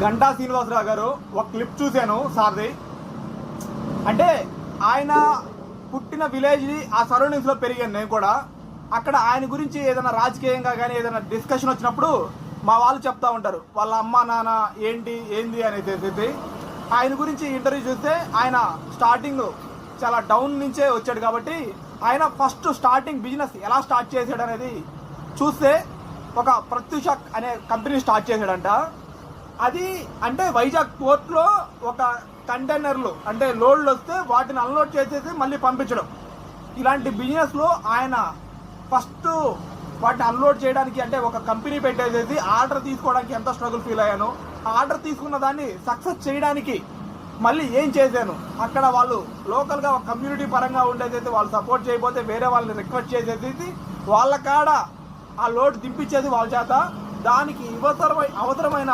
గంటా శ్రీనివాసరావు గారు ఒక క్లిప్ చూశాను సార్ది. అంటే ఆయన పుట్టిన విలేజ్ ఆ సరౌండింగ్స్లో పెరిగాను నేను కూడా. అక్కడ ఆయన గురించి ఏదైనా రాజకీయంగా కానీ ఏదైనా డిస్కషన్ వచ్చినప్పుడు మా వాళ్ళు చెప్తా ఉంటారు వాళ్ళ అమ్మ నాన్న ఏంది అనేది. ఆయన గురించి ఇంటర్వ్యూ చూస్తే ఆయన స్టార్టింగ్ చాలా డౌన్ నుంచే వచ్చాడు కాబట్టి ఆయన ఫస్ట్ స్టార్టింగ్ బిజినెస్ ఎలా స్టార్ట్ చేశాడు అనేది చూస్తే ఒక ప్రత్యూష అనే కంపెనీ స్టార్ట్ చేశాడంట. అది అంటే వైజాగ్ పోర్ట్లో ఒక కంటైనర్లు అంటే లోడ్లు వస్తే వాటిని అన్లోడ్ చేసేసి మళ్ళీ పంపించడం. ఇలాంటి బిజినెస్లో ఆయన ఫస్ట్ వాటిని అన్లోడ్ చేయడానికి అంటే ఒక కంపెనీ పెట్టేసేసి ఆర్డర్ తీసుకోవడానికి ఎంత స్ట్రగుల్ ఫీల్ అయ్యాను, ఆర్డర్ తీసుకున్న దాన్ని సక్సెస్ చేయడానికి మళ్ళీ ఏం చేశాను, అక్కడ వాళ్ళు లోకల్గా ఒక కమ్యూనిటీ పరంగా ఉండేదైతే వాళ్ళు సపోర్ట్ చేయకపోతే వేరే వాళ్ళని రిక్వెస్ట్ చేసేసి వాళ్ళ కాడ ఆ లోడ్ దింపించేది వాళ్ళ చేత. దానికి అవసరమైన